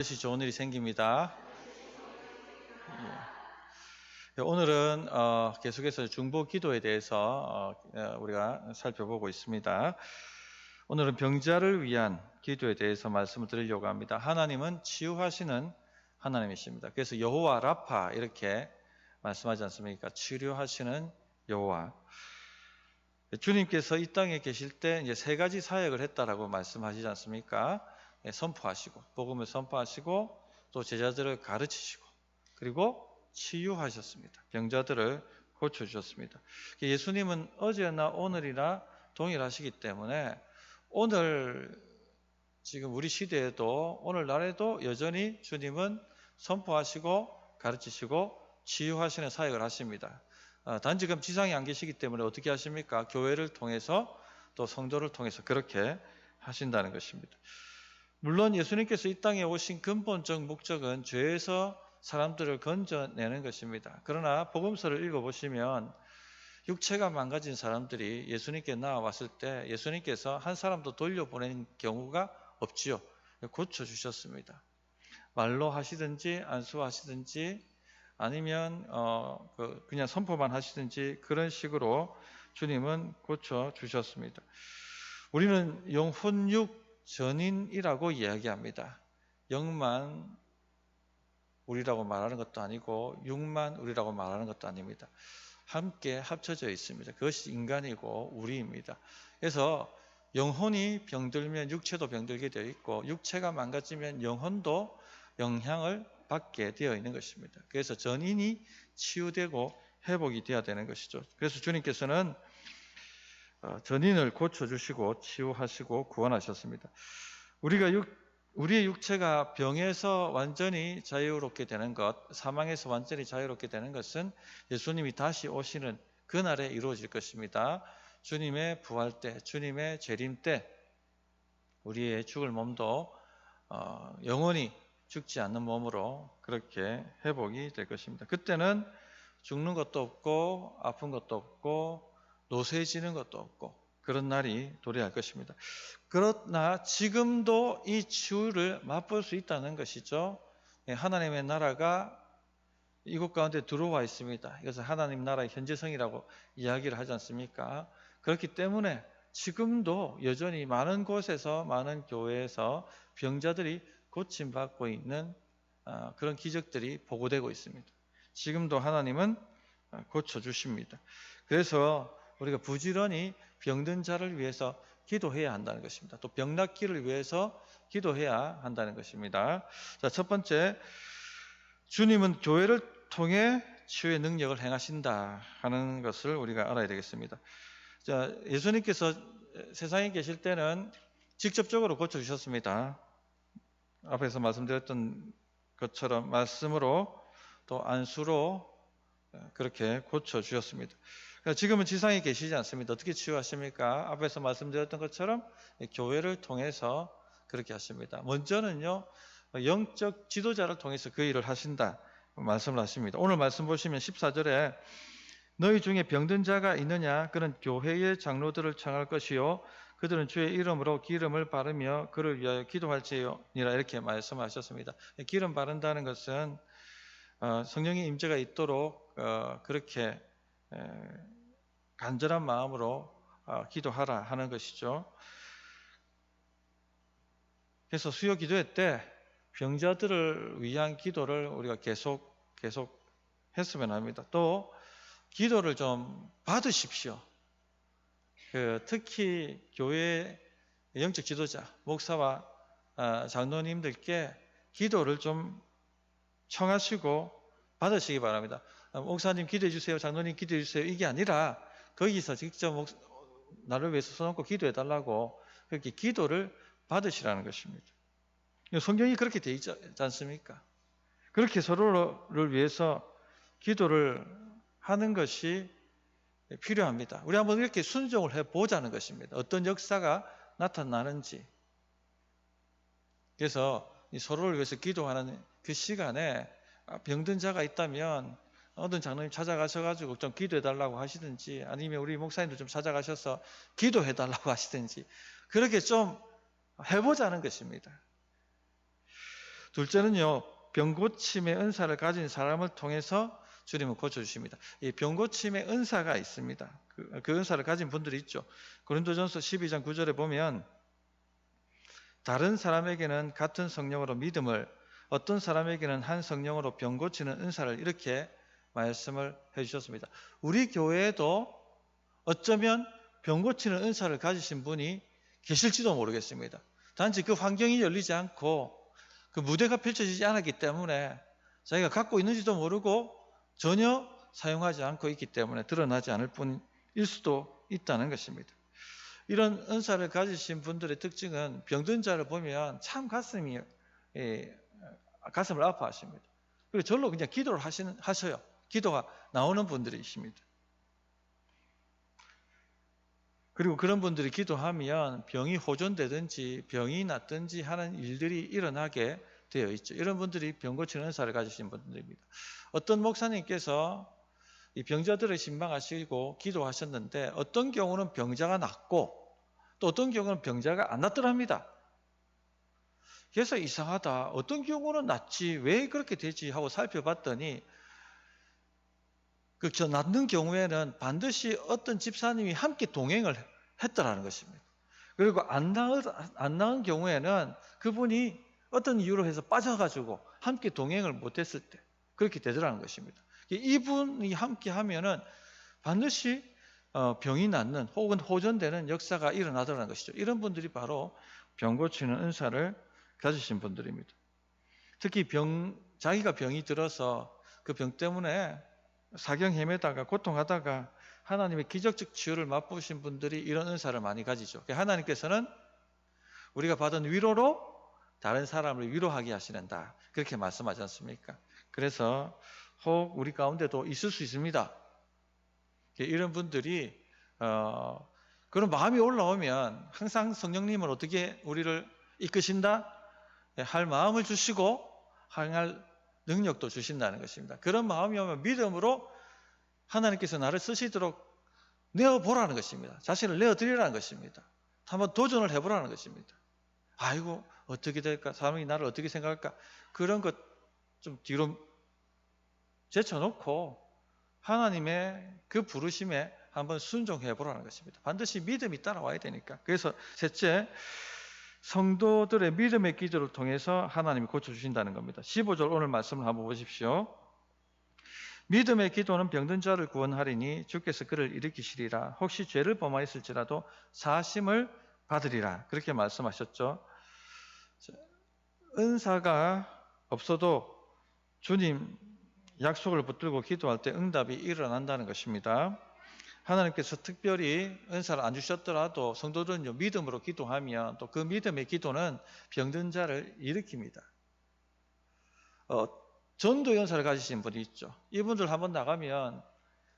반드시 좋은 일이 생깁니다. 오늘은 계속해서 중보 기도에 대해서 우리가 살펴보고 있습니다. 오늘은 병자를 위한 기도에 대해서 말씀을 드리려고 합니다. 하나님은 치유하시는 하나님이십니다. 그래서 여호와 라파 이렇게 말씀하지 않습니까? 치료하시는 여호와. 주님께서 이 땅에 계실 때 이제 세 가지 사역을 했다라고 말씀하시지 않습니까? 선포하시고, 복음을 선포하시고, 또 제자들을 가르치시고, 그리고 치유하셨습니다. 병자들을 고쳐주셨습니다. 예수님은 어제나 오늘이나 동일하시기 때문에 오늘 지금 우리 시대에도 오늘날에도 여전히 주님은 선포하시고 가르치시고 치유하시는 사역을 하십니다. 단지 그럼 지상에 안 계시기 때문에 어떻게 하십니까? 교회를 통해서 또 성도를 통해서 그렇게 하신다는 것입니다. 물론 예수님께서 이 땅에 오신 근본적 목적은 죄에서 사람들을 건져내는 것입니다. 그러나 복음서를 읽어보시면 육체가 망가진 사람들이 예수님께 나와왔을 때 예수님께서 한 사람도 돌려보낸 경우가 없지요. 고쳐주셨습니다. 말로 하시든지 안수하시든지 아니면 그냥 선포만 하시든지 그런 식으로 주님은 고쳐주셨습니다. 우리는 영혼육 전인이라고 이야기합니다. 영만 우리라고 말하는 것도 아니고 육만 우리라고 말하는 것도 아닙니다. 함께 합쳐져 있습니다. 그것이 인간이고 우리입니다. 그래서 영혼이 병들면 육체도 병들게 되어 있고 육체가 망가지면 영혼도 영향을 받게 되어 있는 것입니다. 그래서 전인이 치유되고 회복이 되어야 되는 것이죠. 그래서 주님께서는 전인을 고쳐주시고 치유하시고 구원하셨습니다. 우리의 육체가 병에서 완전히 자유롭게 되는 것, 사망에서 완전히 자유롭게 되는 것은 예수님이 다시 오시는 그날에 이루어질 것입니다. 주님의 부활 때, 주님의 재림 때 우리의 죽을 몸도 영원히 죽지 않는 몸으로 그렇게 회복이 될 것입니다. 그때는 죽는 것도 없고 아픈 것도 없고 노쇠해지는 것도 없고 그런 날이 도래할 것입니다. 그러나 지금도 이 치유를 맛볼 수 있다는 것이죠. 하나님의 나라가 이곳 가운데 들어와 있습니다. 이것은 하나님 나라의 현재성이라고 이야기를 하지 않습니까? 그렇기 때문에 지금도 여전히 많은 곳에서 많은 교회에서 병자들이 고침받고 있는 그런 기적들이 보고되고 있습니다. 지금도 하나님은 고쳐주십니다. 그래서 우리가 부지런히 병든 자를 위해서 기도해야 한다는 것입니다. 또 병 낫기를 위해서 기도해야 한다는 것입니다. 자, 첫 번째, 주님은 교회를 통해 치유의 능력을 행하신다 하는 것을 우리가 알아야 되겠습니다. 자, 예수님께서 세상에 계실 때는 직접적으로 고쳐주셨습니다. 앞에서 말씀드렸던 것처럼 말씀으로 또 안수로 그렇게 고쳐주셨습니다. 지금은 지상에 계시지 않습니다. 어떻게 치유하십니까? 앞에서 말씀드렸던 것처럼 교회를 통해서 그렇게 하십니다. 먼저는요, 영적 지도자를 통해서 그 일을 하신다 말씀을 하십니다. 오늘 말씀 보시면 14절에 너희 중에 병든 자가 있느냐? 그는 교회의 장로들을 청할 것이요 그들은 주의 이름으로 기름을 바르며 그를 위하여 기도할지니라 이렇게 말씀하셨습니다. 기름 바른다는 것은 성령의 임재가 있도록 그렇게 간절한 마음으로 기도하라 하는 것이죠. 그래서 수요 기도회 때 병자들을 위한 기도를 우리가 계속 했으면 합니다. 또 기도를 좀 받으십시오. 특히 교회 영적 지도자, 목사와 장로님들께 기도를 좀 청하시고 받으시기 바랍니다. 목사님 기도해 주세요. 장로님 기도해 주세요. 이게 아니라 거기서 직접 나를 위해서 손얹고 기도해 달라고 그렇게 기도를 받으시라는 것입니다. 성경이 그렇게 되어 있지 않습니까? 그렇게 서로를 위해서 기도를 하는 것이 필요합니다. 우리 한번 이렇게 순종을 해보자는 것입니다. 어떤 역사가 나타나는지. 그래서 서로를 위해서 기도하는 그 시간에 병든 자가 있다면 어떤 장로님 찾아가셔가지고 좀 기도해달라고 하시든지 아니면 우리 목사님도 좀 찾아가셔서 기도해달라고 하시든지 그렇게 좀 해보자는 것입니다. 둘째는요, 병고침의 은사를 가진 사람을 통해서 주님은 고쳐주십니다. 이 병고침의 은사가 있습니다. 그 은사를 가진 분들이 있죠. 고린도전서 12장 9절에 보면 다른 사람에게는 같은 성령으로 믿음을, 어떤 사람에게는 한 성령으로 병고치는 은사를 이렇게 말씀을 해주셨습니다. 우리 교회에도 어쩌면 병고치는 은사를 가지신 분이 계실지도 모르겠습니다. 단지 그 환경이 열리지 않고 그 무대가 펼쳐지지 않았기 때문에 자기가 갖고 있는지도 모르고 전혀 사용하지 않고 있기 때문에 드러나지 않을 뿐일 수도 있다는 것입니다. 이런 은사를 가지신 분들의 특징은 병든 자를 보면 참 가슴을 아파하십니다. 그리고 절로 그냥 기도를 하셔요. 기도가 나오는 분들이십니다. 그리고 그런 분들이 기도하면 병이 호전되든지 병이 낫든지 하는 일들이 일어나게 되어 있죠. 이런 분들이 병 고치는 은사를 가지신 분들입니다. 어떤 목사님께서 이 병자들을 신방하시고 기도하셨는데 어떤 경우는 병자가 낫고 또 어떤 경우는 병자가 안 낫더랍니다. 그래서 이상하다. 어떤 경우는 낫지 왜 그렇게 되지 하고 살펴봤더니 그 낫는 경우에는 반드시 어떤 집사님이 함께 동행을 했더라는 것입니다. 그리고 안 나은 경우에는 그분이 어떤 이유로 해서 빠져가지고 함께 동행을 못했을 때 그렇게 되더라는 것입니다. 이분이 함께 하면은 반드시 병이 낫는 혹은 호전되는 역사가 일어나더라는 것이죠. 이런 분들이 바로 병 고치는 은사를 가지신 분들입니다. 특히 자기가 병이 들어서 그 병 때문에 사경 헤매다가 고통하다가 하나님의 기적적 치유를 맛보신 분들이 이런 은사를 많이 가지죠. 하나님께서는 우리가 받은 위로로 다른 사람을 위로하게 하시는다. 그렇게 말씀하지 않습니까? 그래서 혹 우리 가운데도 있을 수 있습니다. 이런 분들이 그런 마음이 올라오면 항상 성령님은 어떻게 우리를 이끄신다? 할 마음을 주시고 행할 능력도 주신다는 것입니다. 그런 마음이 오면 믿음으로 하나님께서 나를 쓰시도록 내어보라는 것입니다. 자신을 내어드리라는 것입니다. 한번 도전을 해보라는 것입니다. 아이고 어떻게 될까? 사람이 나를 어떻게 생각할까? 그런 것 좀 뒤로 제쳐놓고 하나님의 그 부르심에 한번 순종해보라는 것입니다. 반드시 믿음이 따라와야 되니까. 그래서 셋째, 성도들의 믿음의 기도를 통해서 하나님이 고쳐주신다는 겁니다. 15절 오늘 말씀을 한번 보십시오. 믿음의 기도는 병든 자를 구원하리니 주께서 그를 일으키시리라. 혹시 죄를 범하였을지라도 사심을 받으리라. 그렇게 말씀하셨죠. 은사가 없어도 주님 약속을 붙들고 기도할 때 응답이 일어난다는 것입니다. 하나님께서 특별히 은사를 안 주셨더라도 성도들은 믿음으로 기도하면 또 그 믿음의 기도는 병든 자를 일으킵니다. 전도의 은사를 가지신 분이 있죠. 이분들 한번 나가면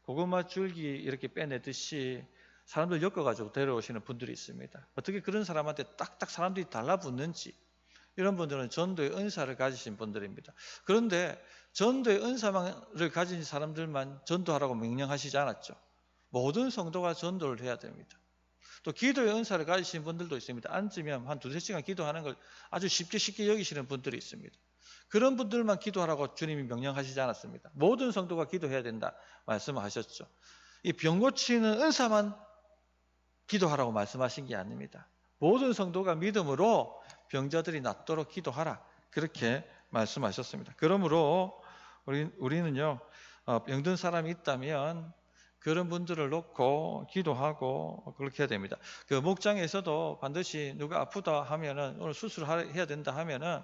고구마 줄기 이렇게 빼내듯이 사람들 엮어가지고 데려오시는 분들이 있습니다. 어떻게 그런 사람한테 딱딱 사람들이 달라붙는지, 이런 분들은 전도의 은사를 가지신 분들입니다. 그런데 전도의 은사를 가진 사람들만 전도하라고 명령하시지 않았죠. 모든 성도가 전도를 해야 됩니다. 또 기도의 은사를 가지신 분들도 있습니다. 앉으면 한 2-3시간 기도하는 걸 아주 쉽게 여기시는 분들이 있습니다. 그런 분들만 기도하라고 주님이 명령하시지 않았습니다. 모든 성도가 기도해야 된다 말씀하셨죠. 이 병 고치는 은사만 기도하라고 말씀하신 게 아닙니다. 모든 성도가 믿음으로 병자들이 낫도록 기도하라. 그렇게 말씀하셨습니다. 그러므로 우리는요, 병든 사람이 있다면 그런 분들을 놓고 기도하고 그렇게 해야 됩니다. 그 목장에서도 반드시 누가 아프다 하면은 오늘 수술해야 된다 하면은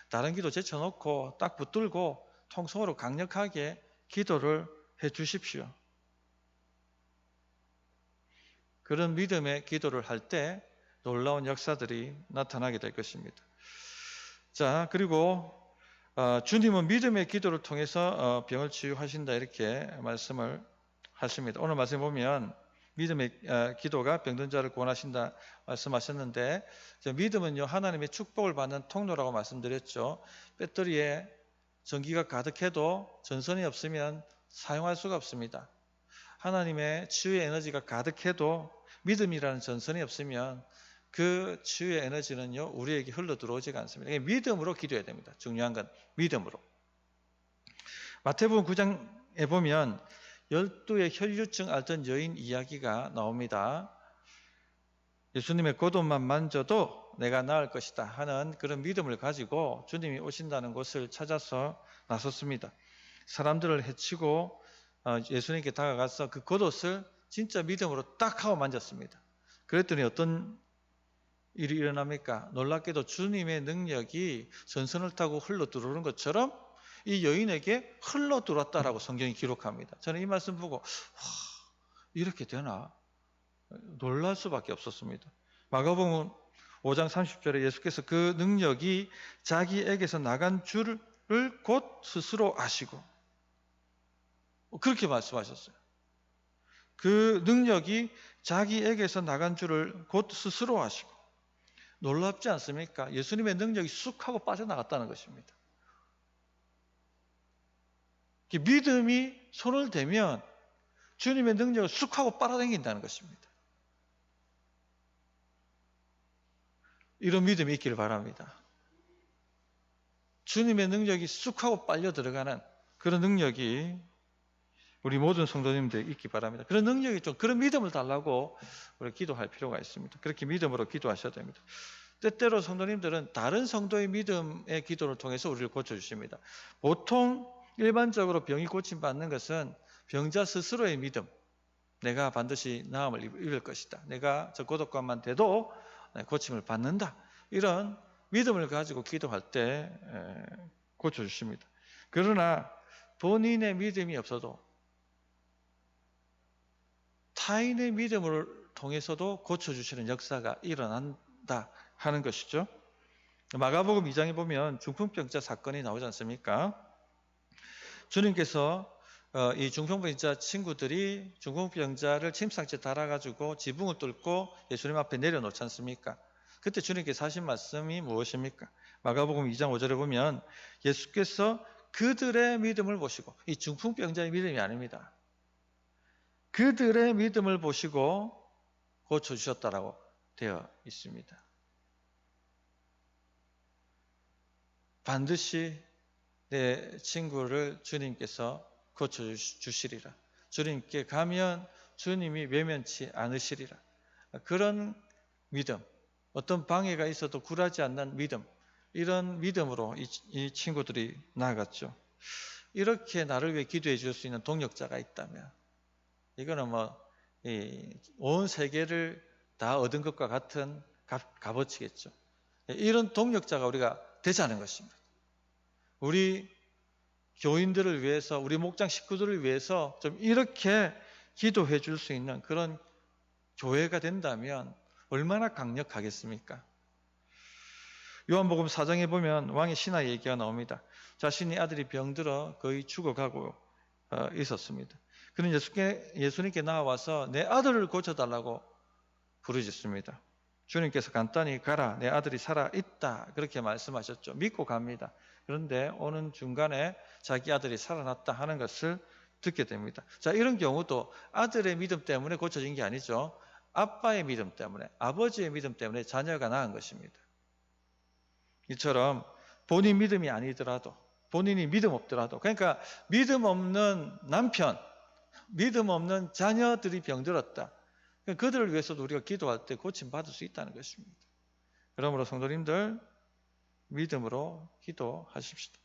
다른 기도 제쳐놓고 딱 붙들고 통성으로 강력하게 기도를 해 주십시오. 그런 믿음의 기도를 할 때 놀라운 역사들이 나타나게 될 것입니다. 자, 그리고 주님은 믿음의 기도를 통해서 병을 치유하신다 이렇게 말씀을 하십니다. 오늘 말씀 보면 믿음의 기도가 병든 자를 구원하신다 말씀하셨는데, 믿음은요 하나님의 축복을 받는 통로라고 말씀드렸죠. 배터리에 전기가 가득해도 전선이 없으면 사용할 수가 없습니다. 하나님의 치유의 에너지가 가득해도 믿음이라는 전선이 없으면 그 치유의 에너지는요, 우리에게 흘러 들어오지가 않습니다. 믿음으로 기도해야 됩니다. 중요한 건 믿음으로. 마태복음 9장에 보면 12의 혈류증 앓던 여인 이야기가 나옵니다. 예수님의 겉옷만 만져도 내가 나을 것이다 하는 그런 믿음을 가지고 주님이 오신다는 곳을 찾아서 나섰습니다. 사람들을 해치고 예수님께 다가가서 그 겉옷을 진짜 믿음으로 딱 하고 만졌습니다. 그랬더니 어떤 일이 일어납니까? 놀랍게도 주님의 능력이 전선을 타고 흘러 들어오는 것처럼 이 여인에게 흘러 들어왔다라고 성경이 기록합니다. 저는 이 말씀 보고 이렇게 되나? 놀랄 수밖에 없었습니다. 마가복음 5장 30절에 예수께서 그 능력이 자기에게서 나간 줄을 곧 스스로 아시고 그렇게 말씀하셨어요. 그 능력이 자기에게서 나간 줄을 곧 스스로 아시고 놀랍지 않습니까? 예수님의 능력이 쑥 하고 빠져나갔다는 것입니다. 믿음이 손을 대면 주님의 능력을 쑥 하고 빨아당긴다는 것입니다. 이런 믿음이 있기를 바랍니다. 주님의 능력이 쑥 하고 빨려 들어가는 그런 능력이 우리 모든 성도님들 있기 바랍니다. 그런 능력이 좀, 그런 믿음을 달라고 우리 기도할 필요가 있습니다. 그렇게 믿음으로 기도하셔야 됩니다. 때때로 성도님들은 다른 성도의 믿음의 기도를 통해서 우리를 고쳐주십니다. 보통 일반적으로 병이 고침받는 것은 병자 스스로의 믿음, 내가 반드시 나음을 입을 것이다, 내가 저 고독감만 돼도 고침을 받는다, 이런 믿음을 가지고 기도할 때 고쳐주십니다. 그러나 본인의 믿음이 없어도 타인의 믿음을 통해서도 고쳐주시는 역사가 일어난다 하는 것이죠. 마가복음 2장에 보면 중풍병자 사건이 나오지 않습니까? 주님께서 이 중풍병자 친구들이 중풍병자를 침상째 달아가지고 지붕을 뚫고 예수님 앞에 내려놓지 않습니까? 그때 주님께서 하신 말씀이 무엇입니까? 마가복음 2장 5절에 보면 예수께서 그들의 믿음을 보시고, 이 중풍병자의 믿음이 아닙니다. 그들의 믿음을 보시고 고쳐주셨다라고 되어 있습니다. 반드시 내 친구를 주님께서 고쳐주시리라. 주님께 가면 주님이 외면치 않으시리라. 그런 믿음, 어떤 방해가 있어도 굴하지 않는 믿음, 이런 믿음으로 이 친구들이 나아갔죠. 이렇게 나를 위해 기도해 줄 수 있는 동력자가 있다면 이거는 온 세계를 다 얻은 것과 같은 값어치겠죠. 이런 동력자가 우리가 되자는 것입니다. 우리 교인들을 위해서, 우리 목장 식구들을 위해서 좀 이렇게 기도해 줄 수 있는 그런 교회가 된다면 얼마나 강력하겠습니까? 요한복음 4장에 보면 왕의 신하 얘기가 나옵니다. 자신의 아들이 병들어 거의 죽어가고 있었습니다. 그는 예수님께 나와서 내 아들을 고쳐달라고 부르짖습니다. 주님께서 간단히 가라, 내 아들이 살아있다, 그렇게 말씀하셨죠. 믿고 갑니다. 그런데 오는 중간에 자기 아들이 살아났다 하는 것을 듣게 됩니다. 자, 이런 경우도 아들의 믿음 때문에 고쳐진 게 아니죠. 아빠의 믿음 때문에, 아버지의 믿음 때문에 자녀가 낳은 것입니다. 이처럼 본인 믿음이 아니더라도, 본인이 믿음 없더라도, 그러니까 믿음 없는 남편, 믿음 없는 자녀들이 병들었다, 그들을 위해서도 우리가 기도할 때 고침받을 수 있다는 것입니다. 그러므로 성도님들 믿음으로 기도하십시다.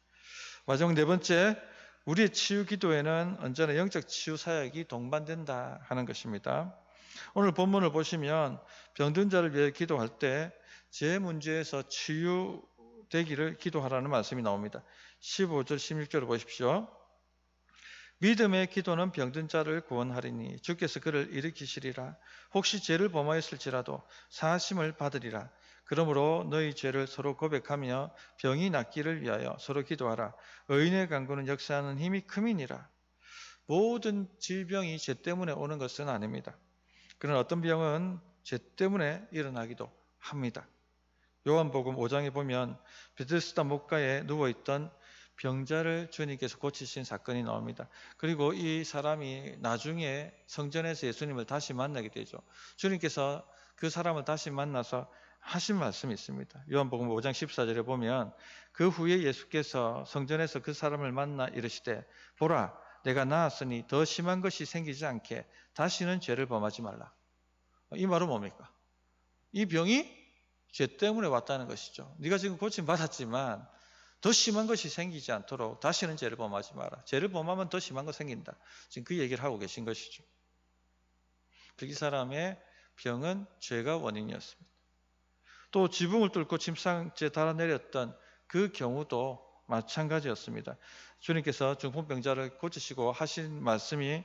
마지막 네 번째, 우리의 치유 기도에는 언제나 영적 치유 사역이 동반된다 하는 것입니다. 오늘 본문을 보시면 병든 자를 위해 기도할 때 제 문제에서 치유되기를 기도하라는 말씀이 나옵니다. 15절 16절을 보십시오. 믿음의 기도는 병든 자를 구원하리니 주께서 그를 일으키시리라. 혹시 죄를 범하였을지라도 사하심을 받으리라. 그러므로 너희 죄를 서로 고백하며 병이 낫기를 위하여 서로 기도하라. 의인의 간구는 역사하는 힘이 큼이니라. 모든 질병이 죄 때문에 오는 것은 아닙니다. 그러나 어떤 병은 죄 때문에 일어나기도 합니다. 요한복음 5장에 보면 베데스다 목가에 누워있던 병자를 주님께서 고치신 사건이 나옵니다. 그리고 이 사람이 나중에 성전에서 예수님을 다시 만나게 되죠. 주님께서 그 사람을 다시 만나서 하신 말씀이 있습니다. 요한복음 5장 14절에 보면 그 후에 예수께서 성전에서 그 사람을 만나 이르시되 보라 내가 나았으니 더 심한 것이 생기지 않게 다시는 죄를 범하지 말라. 이 말은 뭡니까? 이 병이 죄 때문에 왔다는 것이죠. 네가 지금 고침받았지만 더 심한 것이 생기지 않도록 다시는 죄를 범하지 마라. 죄를 범하면 더 심한 거 생긴다. 지금 그 얘기를 하고 계신 것이죠. 이 사람의 병은 죄가 원인이었습니다. 또 지붕을 뚫고 침상째 달아내렸던 그 경우도 마찬가지였습니다. 주님께서 중풍병자를 고치시고 하신 말씀이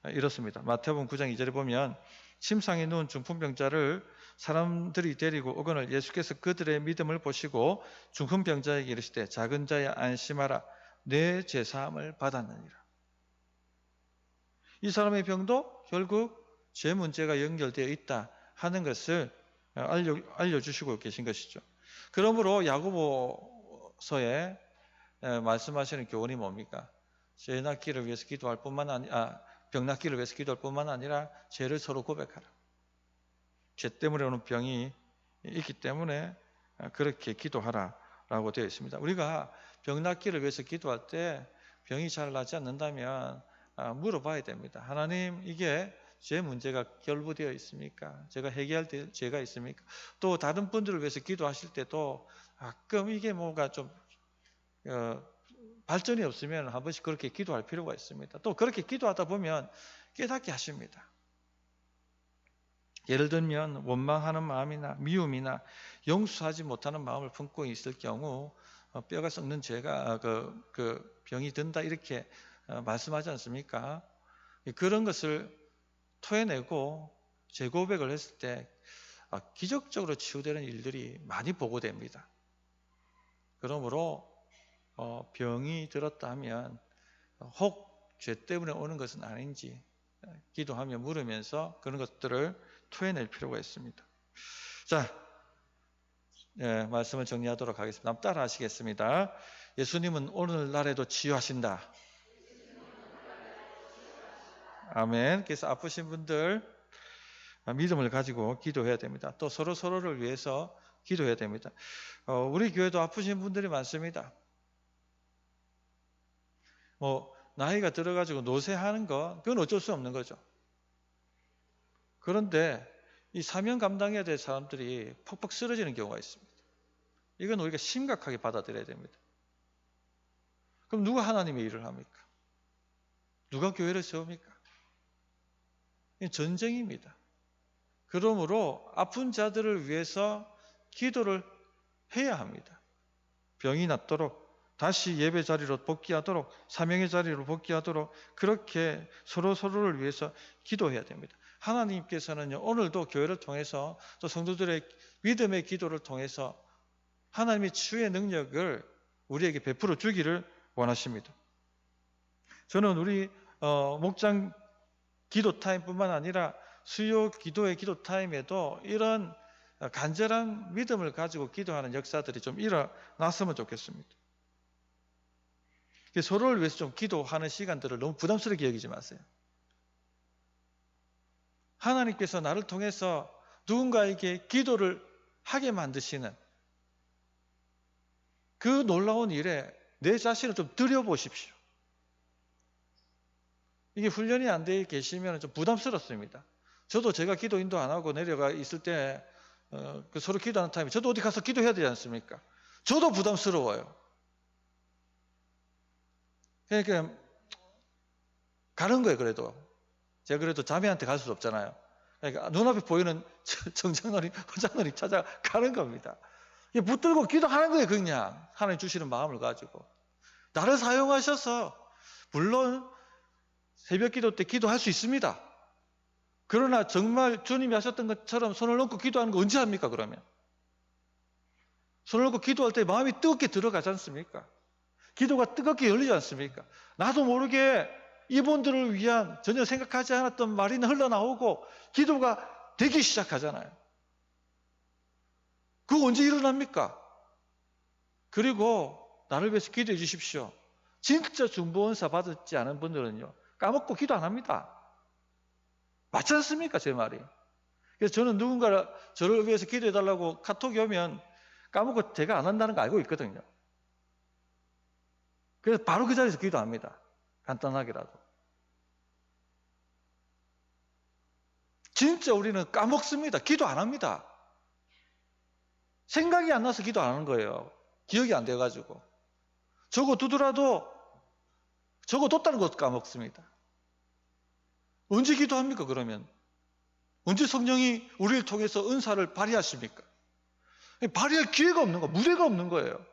이렇습니다. 마태복음 9장 2절에 보면 침상에 누운 중풍병자를 사람들이 데리고 오거늘 예수께서 그들의 믿음을 보시고 중풍병자에게 이르시되 작은 자야 안심하라 내 죄사함을 받았느니라. 이 사람의 병도 결국 죄 문제가 연결되어 있다 하는 것을 알려주시고 계신 것이죠. 그러므로 야고보서에 말씀하시는 교훈이 뭡니까? 죄 낫기를 위해서 기도할 뿐만 아니라 병 낫기를 위해서 기도할 뿐만 아니라 죄를 서로 고백하라. 죄 때문에 오는 병이 있기 때문에 그렇게 기도하라라고 되어 있습니다. 우리가 병 낫기를 위해서 기도할 때 병이 잘 나지 않는다면 물어봐야 됩니다. 하나님, 이게 제 문제가 결부되어 있습니까? 제가 해결할 죄가 있습니까? 또 다른 분들을 위해서 기도하실 때도 가끔 이게 뭔가 좀 발전이 없으면 한 번씩 그렇게 기도할 필요가 있습니다. 또 그렇게 기도하다 보면 깨닫게 하십니다. 예를 들면 원망하는 마음이나 미움이나 용서하지 못하는 마음을 품고 있을 경우 뼈가 썩는 죄가 그 병이 든다 이렇게 말씀하지 않습니까? 그런 것을 토해내고 재고백을 했을 때 기적적으로 치유되는 일들이 많이 보고됩니다. 그러므로 병이 들었다 하면 혹 죄 때문에 오는 것은 아닌지 기도하며 물으면서 그런 것들을 토해낼 필요가 있습니다. 자, 말씀을 정리하도록 하겠습니다. 한번 따라 하시겠습니다. 예수님은 오늘날에도 치유하신다. 아멘. 그래서 아프신 분들 믿음을 가지고 기도해야 됩니다. 또 서로를 위해서 기도해야 됩니다. 우리 교회도 아프신 분들이 많습니다. 나이가 들어가지고 노쇠하는 거 그건 어쩔 수 없는 거죠. 그런데 이 사명 감당해야 될 사람들이 퍽퍽 쓰러지는 경우가 있습니다. 이건 우리가 심각하게 받아들여야 됩니다. 그럼 누가 하나님의 일을 합니까? 누가 교회를 세웁니까? 이건 전쟁입니다. 그러므로 아픈 자들을 위해서 기도를 해야 합니다. 병이 낫도록 다시 예배 자리로 복귀하도록 사명의 자리로 복귀하도록 그렇게 서로를 위해서 기도해야 됩니다. 하나님께서는요 오늘도 교회를 통해서 또 성도들의 믿음의 기도를 통해서 하나님의 치유의 능력을 우리에게 베풀어 주기를 원하십니다. 저는 우리 목장 기도 타임뿐만 아니라 수요 기도의 기도 타임에도 이런 간절한 믿음을 가지고 기도하는 역사들이 좀 일어났으면 좋겠습니다. 서로를 위해서 좀 기도하는 시간들을 너무 부담스럽게 여기지 마세요. 하나님께서 나를 통해서 누군가에게 기도를 하게 만드시는 그 놀라운 일에 내 자신을 좀 들여보십시오. 이게 훈련이 안 되어 계시면 좀 부담스럽습니다. 저도 제가 기도 인도 안 하고 내려가 있을 때 서로 기도하는 타임에 저도 어디 가서 기도해야 되지 않습니까? 저도 부담스러워요. 그러니까 가는 거예요. 그래도 제가 그래도 자매한테 갈 수 없잖아요. 그러니까 눈앞에 보이는 정장놀이, 화장놀이 찾아가는 겁니다. 붙들고 기도하는 거예요. 그냥 하나님 주시는 마음을 가지고 나를 사용하셔서 물론 새벽 기도 때 기도할 수 있습니다. 그러나 정말 주님이 하셨던 것처럼 손을 놓고 기도하는 거 언제 합니까? 그러면 손을 놓고 기도할 때 마음이 뜨겁게 들어가지 않습니까? 기도가 뜨겁게 열리지 않습니까? 나도 모르게 이분들을 위한 전혀 생각하지 않았던 말이 흘러나오고 기도가 되기 시작하잖아요. 그거 언제 일어납니까? 그리고 나를 위해서 기도해 주십시오. 진짜 중보원사 받지 않은 분들은요 까먹고 기도 안 합니다. 맞지 않습니까? 제 말이. 그래서 저는 누군가 저를 위해서 기도해달라고 카톡이 오면 까먹고 제가 안 한다는 거 알고 있거든요. 그래서 바로 그 자리에서 기도합니다. 간단하게라도. 진짜 우리는 까먹습니다. 기도 안 합니다. 생각이 안 나서 기도 안 하는 거예요. 기억이 안 돼가지고. 적어두더라도 적어뒀다는 것도 까먹습니다. 언제 기도합니까, 그러면? 언제 성령이 우리를 통해서 은사를 발휘하십니까? 발휘할 기회가 없는 거예요. 무대가 없는 거예요.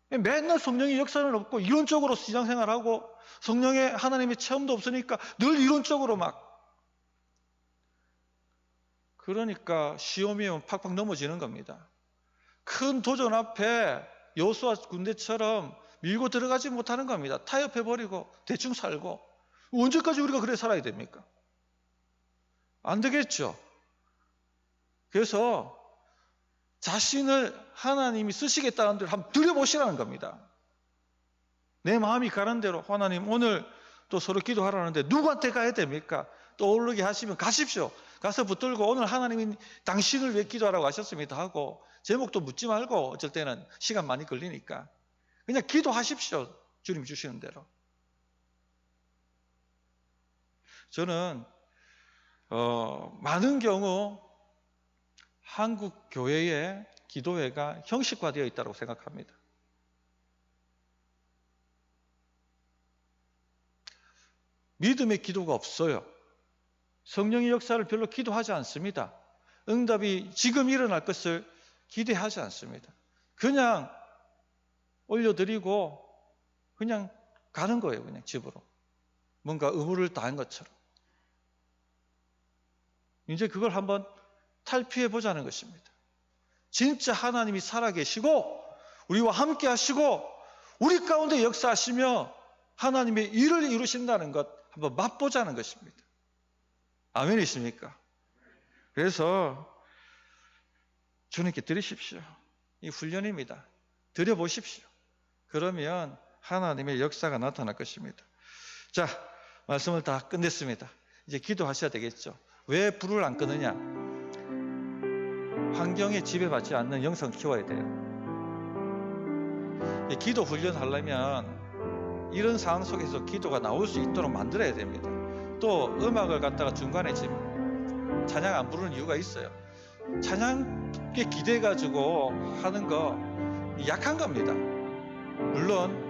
맨날 성령의 역사는 없고 이론적으로 신앙생활하고 성령의 하나님의 체험도 없으니까 늘 이론적으로 막. 그러니까 시험이 오면 팍팍 넘어지는 겁니다. 큰 도전 앞에 여호수아 군대처럼 밀고 들어가지 못하는 겁니다. 타협해버리고 대충 살고. 언제까지 우리가 그래 살아야 됩니까? 안 되겠죠. 그래서 자신을 하나님이 쓰시겠다는 대로 한번 들여보시라는 겁니다. 내 마음이 가는 대로 하나님 오늘 또 서로 기도하라는데 누구한테 가야 됩니까? 떠오르게 하시면 가십시오. 가서 붙들고 오늘 하나님이 당신을 위해 기도하라고 하셨습니다 하고 제목도 묻지 말고 어쩔 때는 시간 많이 걸리니까 그냥 기도하십시오. 주님 주시는 대로. 저는 많은 경우 한국 교회의 기도회가 형식화되어 있다고 생각합니다. 믿음의 기도가 없어요. 성령의 역사를 별로 기도하지 않습니다. 응답이 지금 일어날 것을 기대하지 않습니다. 그냥 올려드리고 그냥 가는 거예요. 그냥 집으로. 뭔가 의무를 다한 것처럼. 이제 그걸 한번 탈피해 보자는 것입니다. 진짜 하나님이 살아계시고 우리와 함께 하시고 우리 가운데 역사하시며 하나님의 일을 이루신다는 것 한번 맛보자는 것입니다. 아멘이십니까? 그래서 주님께 드리십시오. 이 훈련입니다. 드려보십시오. 그러면 하나님의 역사가 나타날 것입니다. 자, 말씀을 다 끝냈습니다. 이제 기도하셔야 되겠죠. 왜 불을 안 끄느냐? 환경에 지배받지 않는 영성을 키워야 돼요. 기도 훈련하려면 이런 상황 속에서 기도가 나올 수 있도록 만들어야 됩니다. 또 음악을 갖다가 중간에 지금 찬양 안 부르는 이유가 있어요. 찬양에 기대가지고 하는 거 약한 겁니다. 물론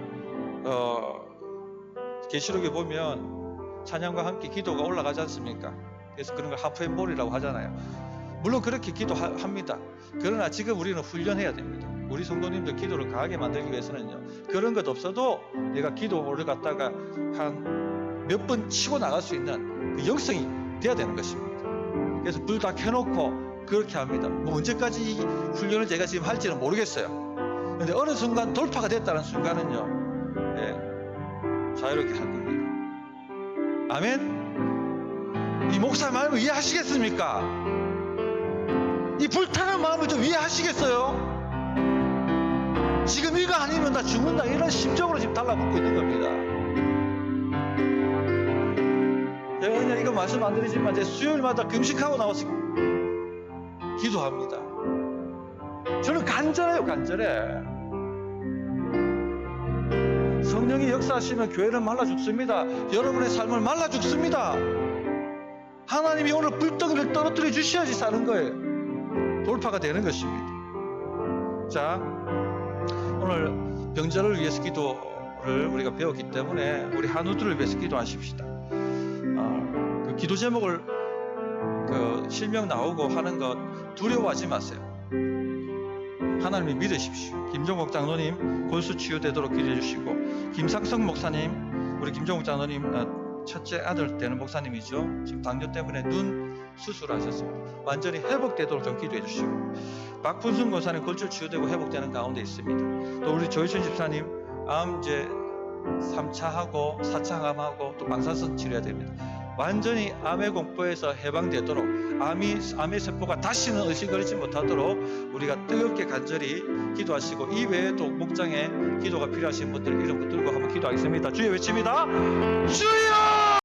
계시록에 보면 찬양과 함께 기도가 올라가지 않습니까? 그래서 그런 걸 하프앤볼이라고 하잖아요. 물론 그렇게 기도합니다. 그러나 지금 우리는 훈련해야 됩니다. 우리 성도님들 기도를 강하게 만들기 위해서는요. 그런 것 없어도 내가 기도를 갖다가 한 몇 번 치고 나갈 수 있는 그 영성이 돼야 되는 것입니다. 그래서 불 다 켜놓고 그렇게 합니다. 뭐 언제까지 이 훈련을 제가 지금 할지는 모르겠어요. 그런데 어느 순간 돌파가 됐다는 순간은요. 자유롭게 할 겁니다. 아멘? 이 목사 마음을 이해하시겠습니까? 이 불타는 마음을 좀 이해하시겠어요? 지금 이거 아니면 나 죽는다 이런 심정으로 지금 달라붙고 있는 겁니다. 제가 그냥 이거 말씀 안 드리지만 제 수요일마다 금식하고 나와서 기도합니다. 저는 간절해요. 간절해. 성령이 역사하시면 교회는 말라 죽습니다. 여러분의 삶을 말라 죽습니다. 하나님이 오늘 불덩이를 떨어뜨려 주셔야지 사는 거예요. 돌파가 되는 것입니다. 자, 오늘 병자를 위해서 기도를 우리가 배웠기 때문에 우리 한우들을 위해서 기도하십시다. 그 기도 제목을 실명 나오고 하는 것 두려워하지 마세요. 하나님을 믿으십시오. 김종국 장로님 골수 치유되도록 기도해 주시고, 김상성 목사님, 우리 김종국 장로님 첫째 아들 되는 목사님이죠. 지금 당뇨 때문에 눈 수술하셨습니다. 완전히 회복되도록 좀 기도해 주시고, 박분순 권사님 골절 치유되고 회복되는 가운데 있습니다. 또 우리 조희춘 집사님 암 이제 3차하고 4차 암하고 또 방사선 치료해야 됩니다. 완전히 암의 공포에서 해방되도록 암의 세포가 다시는 의식거리지 못하도록 우리가 뜨겁게 간절히 기도하시고, 이 외에도 목장에 기도가 필요하신 분들 이름 붙들고 한번 기도하겠습니다. 주여 외칩니다. 주여!